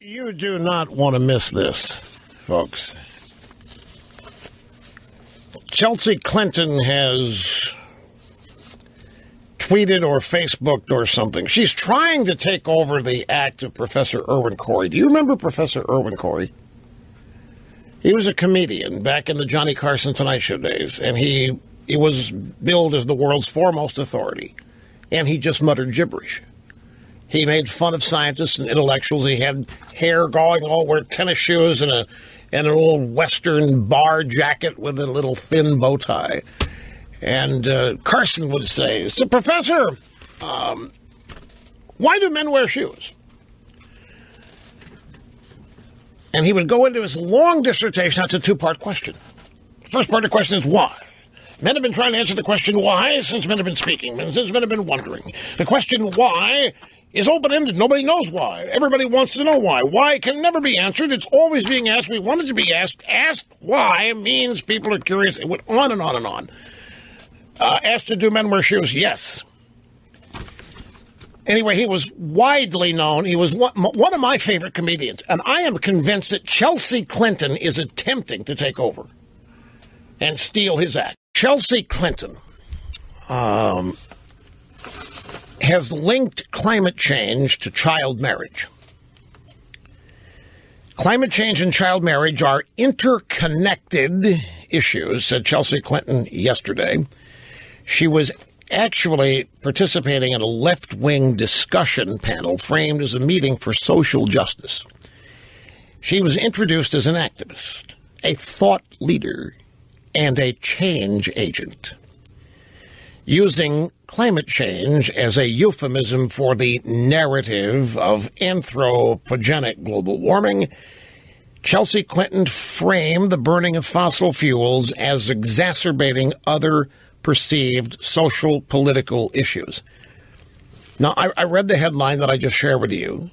You do not want to miss this, folks. Chelsea Clinton has tweeted or Facebooked or something. She's trying to take over the act of Professor Irwin Corey. Do you remember Professor Irwin Corey? He was a comedian back in the Johnny Carson Tonight Show days, and he was billed as the world's foremost authority, and he just muttered gibberish. He made fun of scientists and intellectuals. He had hair going, all wore tennis shoes and an old Western bar jacket with a little thin bow tie. And Carson would say, "So, Professor, why do men wear shoes?" And he would go into his long dissertation. That's a two-part question. The first part of the question is why. Men have been trying to answer the question why since men have been speaking, and since men have been wondering. The question why is open-ended. Nobody knows why. Everybody wants to know why. Why can never be answered. It's always being asked. We want it to be asked. Asked why means people are curious. It went on and on and on. Asked to do men wear shoes? Yes. Anyway, he was widely known. He was one of my favorite comedians. And I am convinced that Chelsea Clinton is attempting to take over and steal his act. Chelsea Clinton has linked climate change to child marriage. Climate change and child marriage are interconnected issues, said Chelsea Clinton yesterday. She was actually participating in a left-wing discussion panel framed as a meeting for social justice. She was introduced as an activist, a thought leader, and a change agent, using climate change as a euphemism for the narrative of anthropogenic global warming. Chelsea Clinton framed the burning of fossil fuels as exacerbating other perceived social political issues. Now, I read the headline that I just shared with you,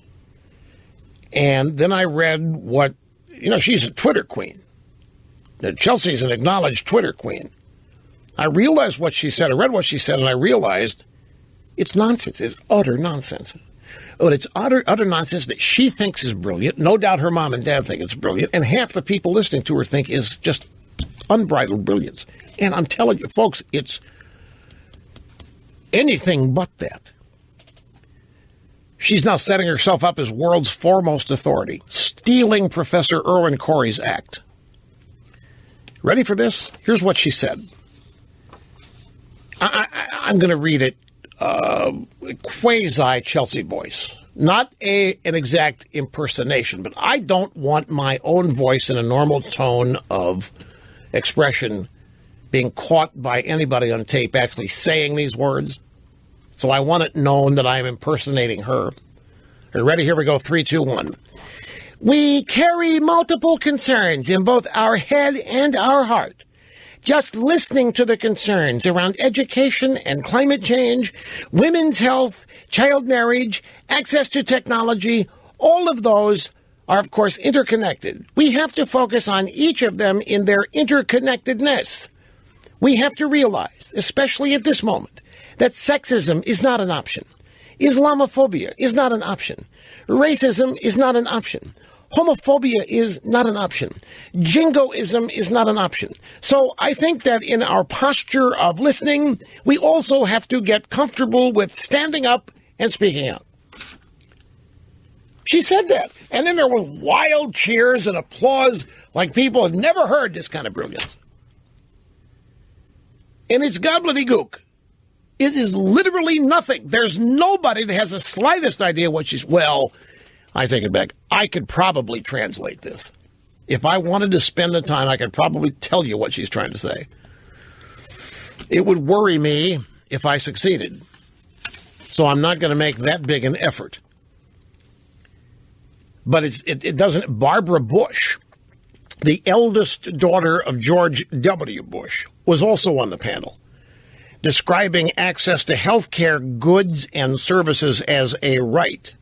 and then I read what, she's a Twitter queen. Chelsea's an acknowledged Twitter queen. I realized what she said. I read what she said, and I realized it's nonsense. It's utter nonsense. But it's utter nonsense that she thinks is brilliant. No doubt her mom and dad think it's brilliant, and half the people listening to her think is just unbridled brilliance. And I'm telling you, folks, it's anything but that. She's now setting herself up as world's foremost authority, stealing Professor Irwin Corey's act. Ready for this? Here's what she said. I'm going to read it quasi-Chelsea voice. Not an exact impersonation, but I don't want my own voice in a normal tone of expression being caught by anybody on tape actually saying these words. So I want it known that I am impersonating her. Are you ready? Here we go. 3, 2, 1. We carry multiple concerns in both our head and our heart. Just listening to the concerns around education and climate change, women's health, child marriage, access to technology, all of those are, of course, interconnected. We have to focus on each of them in their interconnectedness. We have to realize, especially at this moment, that sexism is not an option. Islamophobia is not an option. Racism is not an option. Homophobia is not an option. Jingoism is not an option. So I think that in our posture of listening, we also have to get comfortable with standing up and speaking out. She said that. And then there were wild cheers and applause like people had never heard this kind of brilliance. And it's gobbledygook. It is literally nothing. There's nobody that has the slightest idea what she's... Well, I take it back. I could probably translate this. If I wanted to spend the time, I could probably tell you what she's trying to say. It would worry me if I succeeded. So I'm not going to make that big an effort. But it doesn't... Barbara Bush, the eldest daughter of George W. Bush, was also on the panel, describing access to health care goods and services as a right.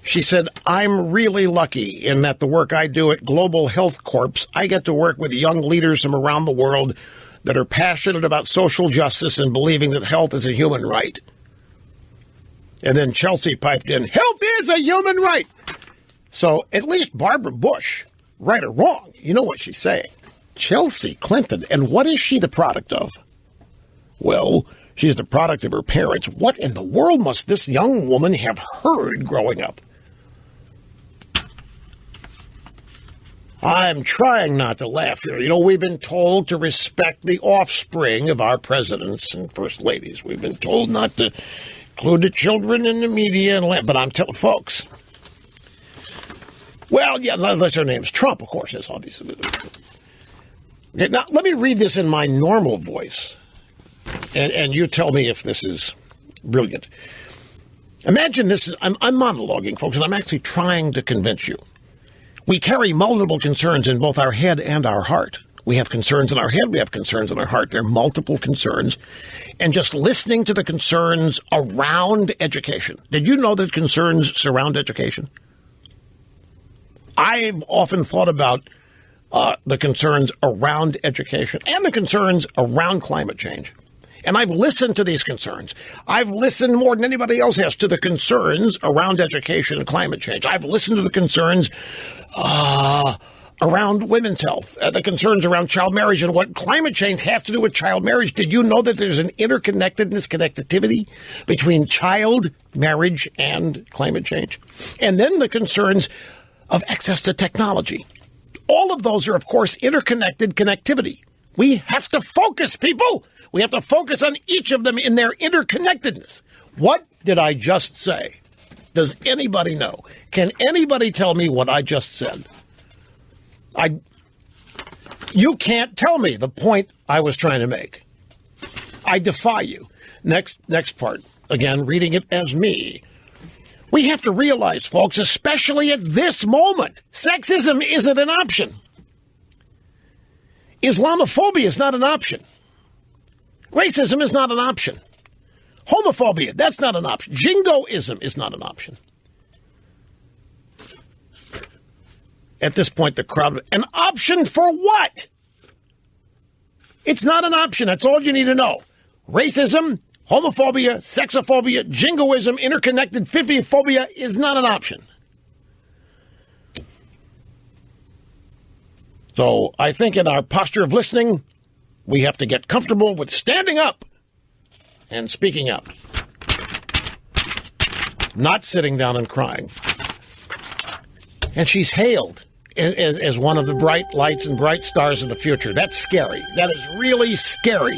She said, I'm really lucky in that the work I do at Global Health Corps, I get to work with young leaders from around the world that are passionate about social justice and believing that health is a human right. And then Chelsea piped in, health is a human right. So at least Barbara Bush, right or wrong, you know what she's saying. Chelsea Clinton, and what is she the product of? Well, she's the product of her parents. What in the world must this young woman have heard growing up? I'm trying not to laugh here. You know, we've been told to respect the offspring of our presidents and first ladies. We've been told not to include the children in the media, but I'm telling folks. Well, yeah, unless her name's Trump, of course, that's obviously. Okay, now, let me read this in my normal voice, and you tell me if this is brilliant. Imagine this is, I'm monologuing, folks, and I'm actually trying to convince you. We carry multiple concerns in both our head and our heart. We have concerns in our head, we have concerns in our heart. There are multiple concerns. And just listening to the concerns around education. Did you know that concerns surround education? I've often thought about the concerns around education and the concerns around climate change. And I've listened to these concerns. I've listened more than anybody else has to the concerns around education and climate change. I've listened to the concerns around women's health, the concerns around child marriage and what climate change has to do with child marriage. Did you know that there's an connectivity between child marriage and climate change? And then the concerns of access to technology. All of those are, of course, interconnected connectivity. We have to focus, people. We have to focus on each of them in their interconnectedness. What did I just say? Does anybody know? Can anybody tell me what I just said? You can't tell me the point I was trying to make. I defy you. Next part. Again, reading it as me. We have to realize, folks, especially at this moment, sexism isn't an option. Islamophobia is not an option. Racism is not an option. Homophobia, that's not an option. Jingoism is not an option. At this point, the crowd, an option for what? It's not an option. That's all you need to know. Racism, homophobia, sexophobia, jingoism, interconnected phobia is not an option. So I think in our posture of listening, we have to get comfortable with standing up and speaking out, not sitting down and crying. And she's hailed as one of the bright lights and bright stars of the future. That's scary. That is really scary.